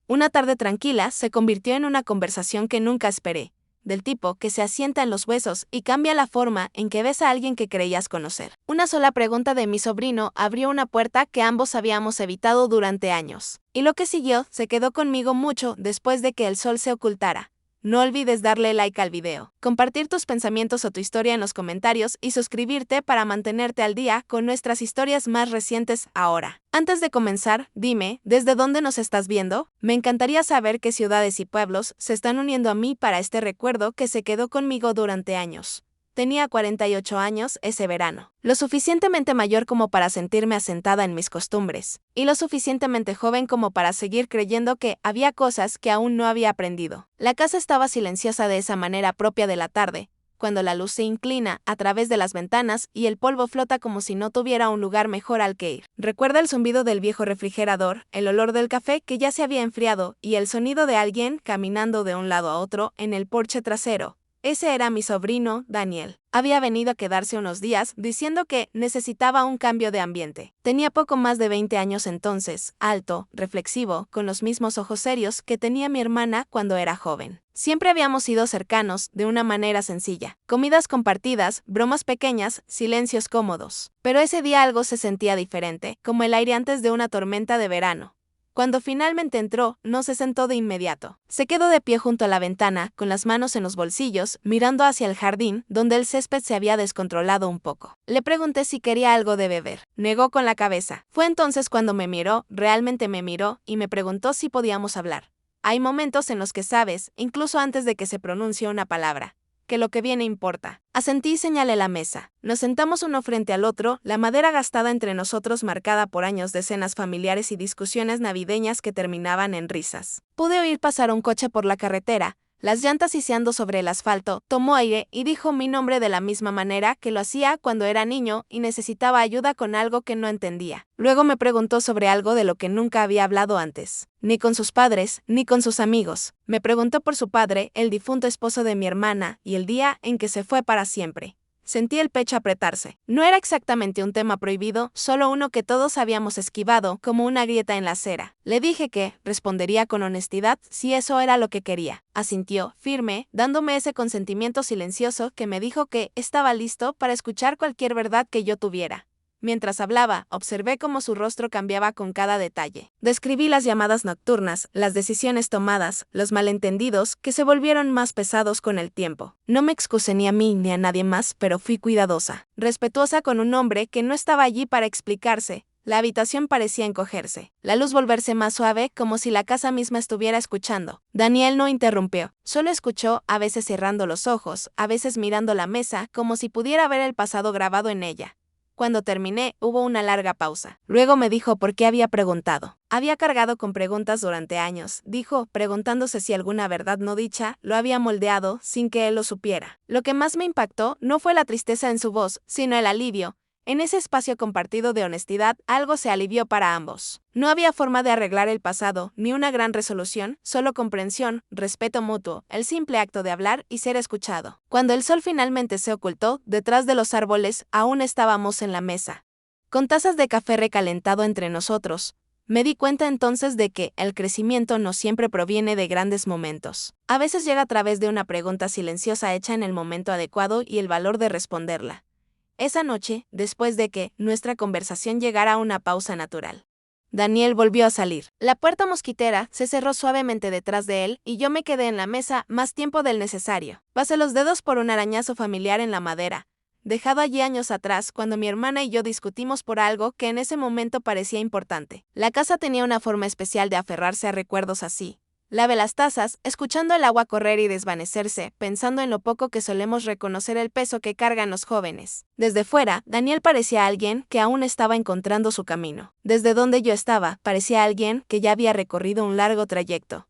Una tarde tranquila se convirtió en una conversación que nunca esperé, del tipo que se asienta en los huesos y cambia la forma en que ves a alguien que creías conocer. Una sola pregunta de mi sobrino abrió una puerta que ambos habíamos evitado durante años. Y lo que siguió se quedó conmigo mucho después de que el sol se ocultara. No olvides darle like al video, compartir tus pensamientos o tu historia en los comentarios y suscribirte para mantenerte al día con nuestras historias más recientes ahora. Antes de comenzar, dime, ¿desde dónde nos estás viendo? Me encantaría saber qué ciudades y pueblos se están uniendo a mí para este recuerdo que se quedó conmigo durante años. Tenía 48 años ese verano, lo suficientemente mayor como para sentirme asentada en mis costumbres, y lo suficientemente joven como para seguir creyendo que había cosas que aún no había aprendido. La casa estaba silenciosa de esa manera propia de la tarde, cuando la luz se inclina a través de las ventanas y el polvo flota como si no tuviera un lugar mejor al que ir. Recuerda el zumbido del viejo refrigerador, el olor del café que ya se había enfriado y el sonido de alguien caminando de un lado a otro en el porche trasero. Ese era mi sobrino, Daniel. Había venido a quedarse unos días diciendo que necesitaba un cambio de ambiente. Tenía poco más de 20 años entonces, alto, reflexivo, con los mismos ojos serios que tenía mi hermana cuando era joven. Siempre habíamos sido cercanos, de una manera sencilla. Comidas compartidas, bromas pequeñas, silencios cómodos. Pero ese día algo se sentía diferente, como el aire antes de una tormenta de verano. Cuando finalmente entró, no se sentó de inmediato. Se quedó de pie junto a la ventana, con las manos en los bolsillos, mirando hacia el jardín, donde el césped se había descontrolado un poco. Le pregunté si quería algo de beber. Negó con la cabeza. Fue entonces cuando me miró, realmente me miró, y me preguntó si podíamos hablar. Hay momentos en los que sabes, incluso antes de que se pronuncie una palabra, que lo que viene importa. Asentí y señalé la mesa. Nos sentamos uno frente al otro, la madera gastada entre nosotros marcada por años de cenas familiares y discusiones navideñas que terminaban en risas. Pude oír pasar un coche por la carretera, las llantas siseando sobre el asfalto. Tomó aire y dijo mi nombre de la misma manera que lo hacía cuando era niño y necesitaba ayuda con algo que no entendía. Luego me preguntó sobre algo de lo que nunca había hablado antes, ni con sus padres, ni con sus amigos. Me preguntó por su padre, el difunto esposo de mi hermana, y el día en que se fue para siempre. Sentí el pecho apretarse. No era exactamente un tema prohibido, solo uno que todos habíamos esquivado, como una grieta en la acera. Le dije que respondería con honestidad si eso era lo que quería. Asintió, firme, dándome ese consentimiento silencioso que me dijo que estaba listo para escuchar cualquier verdad que yo tuviera. Mientras hablaba, observé cómo su rostro cambiaba con cada detalle. Describí las llamadas nocturnas, las decisiones tomadas, los malentendidos que se volvieron más pesados con el tiempo. No me excusé ni a mí ni a nadie más, pero fui cuidadosa, respetuosa con un hombre que no estaba allí para explicarse. La habitación parecía encogerse, la luz volverse más suave, como si la casa misma estuviera escuchando. Daniel no interrumpió, solo escuchó, a veces cerrando los ojos, a veces mirando la mesa, como si pudiera ver el pasado grabado en ella. Cuando terminé, hubo una larga pausa. Luego me dijo por qué había preguntado. Había cargado con preguntas durante años, dijo, preguntándose si alguna verdad no dicha lo había moldeado sin que él lo supiera. Lo que más me impactó no fue la tristeza en su voz, sino el alivio. En ese espacio compartido de honestidad, algo se alivió para ambos. No había forma de arreglar el pasado, ni una gran resolución, solo comprensión, respeto mutuo, el simple acto de hablar y ser escuchado. Cuando el sol finalmente se ocultó, detrás de los árboles, aún estábamos en la mesa, con tazas de café recalentado entre nosotros. Me di cuenta entonces de que el crecimiento no siempre proviene de grandes momentos. A veces llega a través de una pregunta silenciosa hecha en el momento adecuado y el valor de responderla. Esa noche, después de que nuestra conversación llegara a una pausa natural, Daniel volvió a salir. La puerta mosquitera se cerró suavemente detrás de él y yo me quedé en la mesa más tiempo del necesario. Pasé los dedos por un arañazo familiar en la madera, dejado allí años atrás cuando mi hermana y yo discutimos por algo que en ese momento parecía importante. La casa tenía una forma especial de aferrarse a recuerdos así. Lavé las tazas, escuchando el agua correr y desvanecerse, pensando en lo poco que solemos reconocer el peso que cargan los jóvenes. Desde fuera, Daniel parecía alguien que aún estaba encontrando su camino. Desde donde yo estaba, parecía alguien que ya había recorrido un largo trayecto.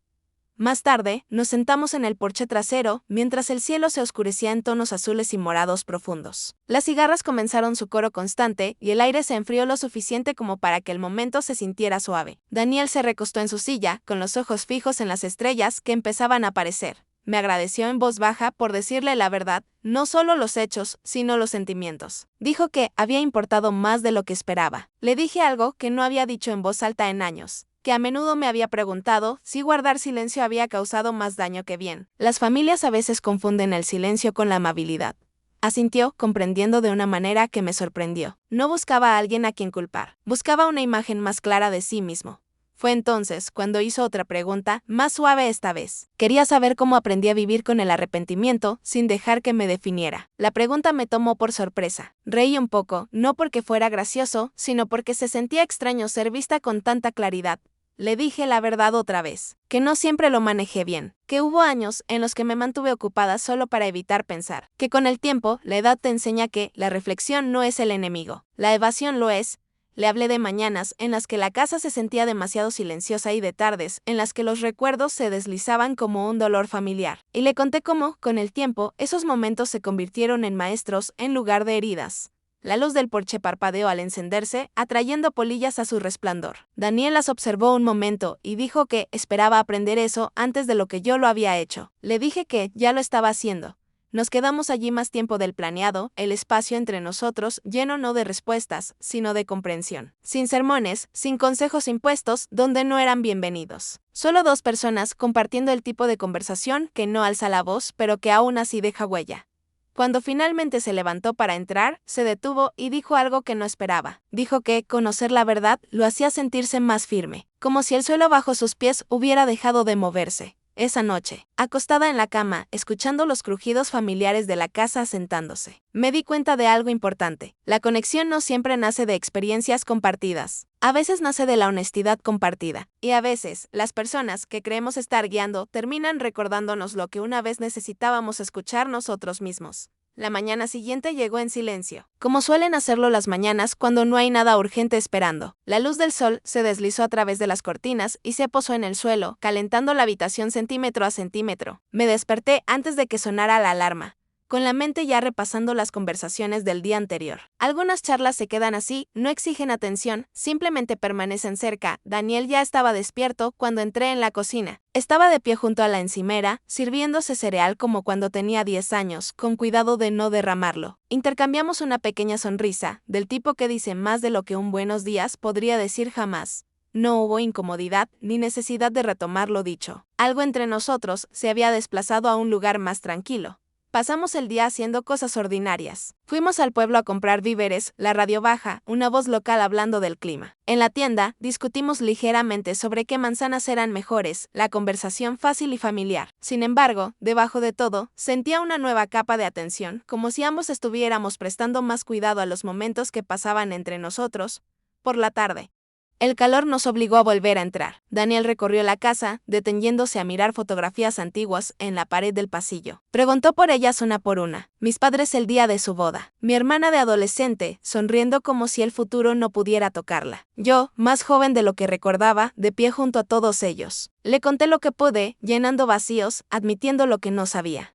Más tarde, nos sentamos en el porche trasero, mientras el cielo se oscurecía en tonos azules y morados profundos. Las cigarras comenzaron su coro constante y el aire se enfrió lo suficiente como para que el momento se sintiera suave. Daniel se recostó en su silla, con los ojos fijos en las estrellas que empezaban a aparecer. Me agradeció en voz baja por decirle la verdad, no solo los hechos, sino los sentimientos. Dijo que había importado más de lo que esperaba. Le dije algo que no había dicho en voz alta en años. que a menudo me había preguntado si guardar silencio había causado más daño que bien. Las familias a veces confunden el silencio con la amabilidad. Asintió, comprendiendo de una manera que me sorprendió. No buscaba a alguien a quien culpar, buscaba una imagen más clara de sí mismo. Fue entonces cuando hizo otra pregunta, más suave esta vez. Quería saber cómo aprendí a vivir con el arrepentimiento sin dejar que me definiera. La pregunta me tomó por sorpresa. Reí un poco, no porque fuera gracioso, sino porque se sentía extraño ser vista con tanta claridad. Le dije la verdad otra vez, que no siempre lo manejé bien, que hubo años en los que me mantuve ocupada solo para evitar pensar, que con el tiempo la edad te enseña que la reflexión no es el enemigo, la evasión lo es. Le hablé de mañanas en las que la casa se sentía demasiado silenciosa y de tardes en las que los recuerdos se deslizaban como un dolor familiar. Y le conté cómo, con el tiempo, esos momentos se convirtieron en maestros en lugar de heridas. La luz del porche parpadeó al encenderse, atrayendo polillas a su resplandor. Daniel las observó un momento y dijo que esperaba aprender eso antes de lo que yo lo había hecho. Le dije que ya lo estaba haciendo. Nos quedamos allí más tiempo del planeado, el espacio entre nosotros lleno no de respuestas, sino de comprensión. Sin sermones, sin consejos impuestos, donde no eran bienvenidos. Solo dos personas compartiendo el tipo de conversación que no alza la voz, pero que aún así deja huella. Cuando finalmente se levantó para entrar, se detuvo y dijo algo que no esperaba. Dijo que conocer la verdad lo hacía sentirse más firme, como si el suelo bajo sus pies hubiera dejado de moverse. Esa noche, acostada en la cama, escuchando los crujidos familiares de la casa sentándose, me di cuenta de algo importante. La conexión no siempre nace de experiencias compartidas. A veces nace de la honestidad compartida. Y a veces, las personas que creemos estar guiando terminan recordándonos lo que una vez necesitábamos escuchar nosotros mismos. La mañana siguiente llegó en silencio, como suelen hacerlo las mañanas cuando no hay nada urgente esperando. La luz del sol se deslizó a través de las cortinas y se posó en el suelo, calentando la habitación centímetro a centímetro. Me desperté antes de que sonara la alarma, con la mente ya repasando las conversaciones del día anterior. Algunas charlas se quedan así, no exigen atención, simplemente permanecen cerca. Daniel ya estaba despierto cuando entré en la cocina. Estaba de pie junto a la encimera, sirviéndose cereal como cuando tenía 10 años, con cuidado de no derramarlo. Intercambiamos una pequeña sonrisa, del tipo que dice más de lo que un buenos días podría decir jamás. No hubo incomodidad ni necesidad de retomar lo dicho. Algo entre nosotros se había desplazado a un lugar más tranquilo. Pasamos el día haciendo cosas ordinarias. Fuimos al pueblo a comprar víveres, la radio baja, una voz local hablando del clima. En la tienda, discutimos ligeramente sobre qué manzanas eran mejores, la conversación fácil y familiar. Sin embargo, debajo de todo, sentía una nueva capa de atención, como si ambos estuviéramos prestando más cuidado a los momentos que pasaban entre nosotros. Por la tarde, el calor nos obligó a volver a entrar. Daniel recorrió la casa, deteniéndose a mirar fotografías antiguas en la pared del pasillo. Preguntó por ellas una por una. Mis padres el día de su boda. Mi hermana de adolescente, sonriendo como si el futuro no pudiera tocarla. Yo, más joven de lo que recordaba, de pie junto a todos ellos. Le conté lo que pude, llenando vacíos, admitiendo lo que no sabía.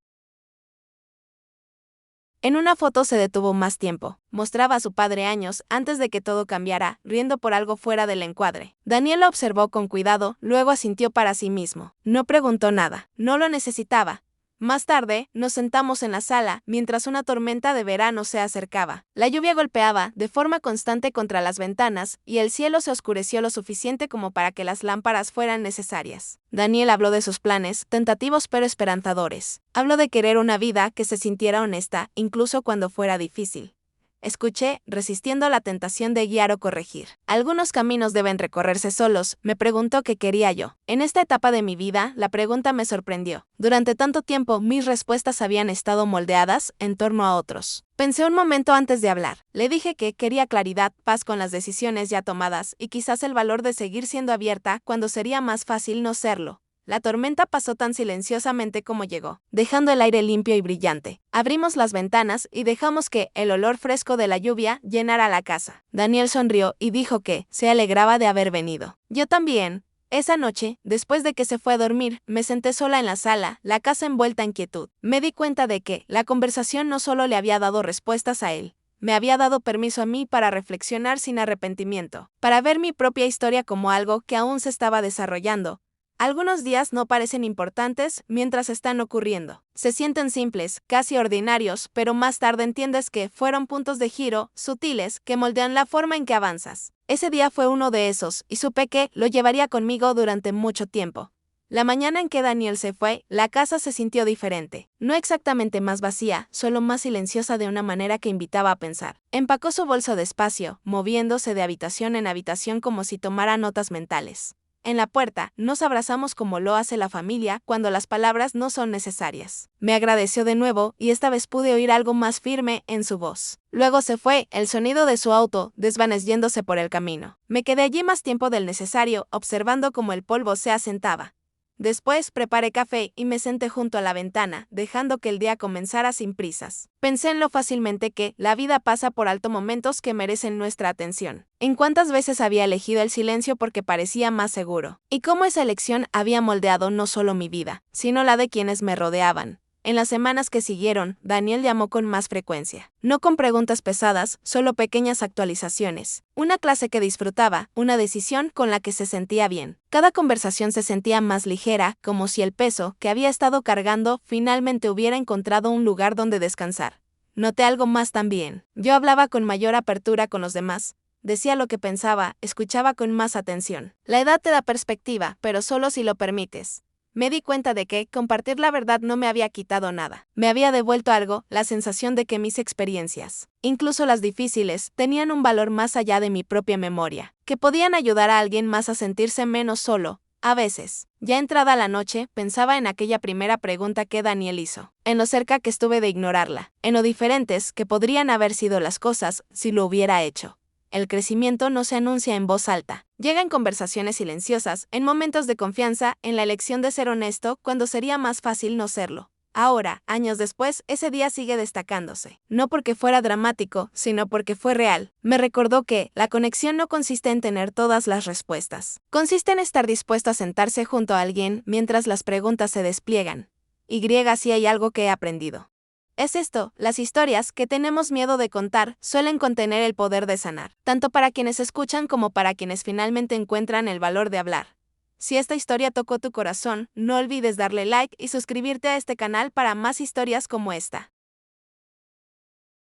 En una foto se detuvo más tiempo. Mostraba a su padre años antes de que todo cambiara, riendo por algo fuera del encuadre. Daniel la observó con cuidado, luego asintió para sí mismo. No preguntó nada, no lo necesitaba. Más tarde, nos sentamos en la sala, mientras una tormenta de verano se acercaba. La lluvia golpeaba, de forma constante contra las ventanas, y el cielo se oscureció lo suficiente como para que las lámparas fueran necesarias. Daniel habló de sus planes, tentativos pero esperanzadores. Habló de querer una vida que se sintiera honesta, incluso cuando fuera difícil. Escuché, resistiendo la tentación de guiar o corregir. Algunos caminos deben recorrerse solos, me preguntó qué quería yo. En esta etapa de mi vida, la pregunta me sorprendió. Durante tanto tiempo, mis respuestas habían estado moldeadas en torno a otros. Pensé un momento antes de hablar. Le dije que quería claridad, paz con las decisiones ya tomadas, y quizás el valor de seguir siendo abierta cuando sería más fácil no serlo. La tormenta pasó tan silenciosamente como llegó, dejando el aire limpio y brillante. Abrimos las ventanas y dejamos que el olor fresco de la lluvia llenara la casa. Daniel sonrió y dijo que se alegraba de haber venido. Yo también. Esa noche, después de que se fue a dormir, me senté sola en la sala, la casa envuelta en quietud. Me di cuenta de que la conversación no solo le había dado respuestas a él, me había dado permiso a mí para reflexionar sin arrepentimiento, para ver mi propia historia como algo que aún se estaba desarrollando, Algunos días no parecen importantes mientras están ocurriendo. Se sienten simples, casi ordinarios, pero más tarde entiendes que fueron puntos de giro, sutiles, que moldean la forma en que avanzas. Ese día fue uno de esos, y supe que lo llevaría conmigo durante mucho tiempo. La mañana en que Daniel se fue, la casa se sintió diferente. No exactamente más vacía, solo más silenciosa de una manera que invitaba a pensar. Empacó su bolso despacio, moviéndose de habitación en habitación como si tomara notas mentales. En la puerta, nos abrazamos como lo hace la familia cuando las palabras no son necesarias. Me agradeció de nuevo y esta vez pude oír algo más firme en su voz. Luego se fue, el sonido de su auto desvaneciéndose por el camino. Me quedé allí más tiempo del necesario, observando cómo el polvo se asentaba. Después preparé café y me senté junto a la ventana, dejando que el día comenzara sin prisas. Pensé en lo fácilmente que la vida pasa por alto momentos que merecen nuestra atención. En cuántas veces había elegido el silencio porque parecía más seguro. Y cómo esa elección había moldeado no solo mi vida, sino la de quienes me rodeaban. En las semanas que siguieron, Daniel llamó con más frecuencia. No con preguntas pesadas, solo pequeñas actualizaciones. Una clase que disfrutaba, una decisión con la que se sentía bien. Cada conversación se sentía más ligera, como si el peso que había estado cargando finalmente hubiera encontrado un lugar donde descansar. Noté algo más también. Yo hablaba con mayor apertura con los demás. Decía lo que pensaba, escuchaba con más atención. La edad te da perspectiva, pero solo si lo permites. Me di cuenta de que compartir la verdad no me había quitado nada. Me había devuelto algo, la sensación de que mis experiencias, incluso las difíciles, tenían un valor más allá de mi propia memoria, que podían ayudar a alguien más a sentirse menos solo. A veces, ya entrada la noche, pensaba en aquella primera pregunta que Daniel hizo, en lo cerca que estuve de ignorarla, en lo diferentes que podrían haber sido las cosas si lo hubiera hecho. El crecimiento no se anuncia en voz alta. Llega en conversaciones silenciosas, en momentos de confianza, en la elección de ser honesto cuando sería más fácil no serlo. Ahora, años después, ese día sigue destacándose. No porque fuera dramático, sino porque fue real. Me recordó que la conexión no consiste en tener todas las respuestas. Consiste en estar dispuesto a sentarse junto a alguien mientras las preguntas se despliegan. Sí hay algo que he aprendido. Es esto, las historias que tenemos miedo de contar suelen contener el poder de sanar, tanto para quienes escuchan como para quienes finalmente encuentran el valor de hablar. Si esta historia tocó tu corazón, no olvides darle like y suscribirte a este canal para más historias como esta.